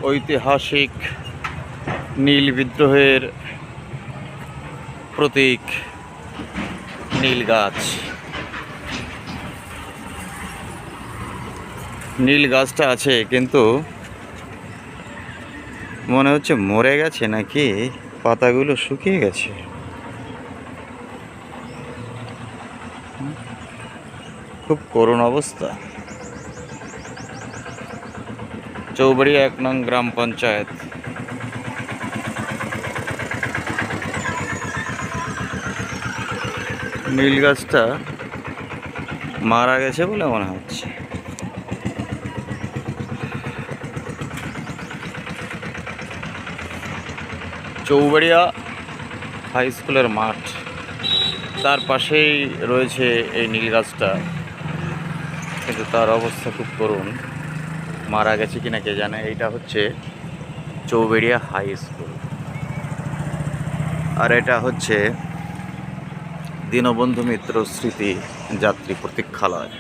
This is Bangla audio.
ঐতিহাসিক নীল বিদ্রোহের প্রতীক নীল গাছ। নীল গাছটা আছে কিন্তু মনে হচ্ছে মরে গেছে, নাকি পাতাগুলো শুকিয়ে গেছে। খুব করুণ অবস্থা। চৌবাড়িয়া 1 নং গ্রাম পঞ্চায়েত। নীল গাছটা মারা গেছে বলে মনে হচ্ছে। চৌবাড়িয়া হাই স্কুলের মাঠ, তার পাশেই রয়েছে এই নীল গাছটা, কিন্তু তার অবস্থা খুব করুণ। মারা গেছে কিনা কে জানে। এইটা হচ্ছে চৌবাড়িয়া হাই স্কুল, আর এটা হচ্ছে দীনবন্ধু মিত্র স্মৃতি যাত্রী প্রতীক্ষালয়।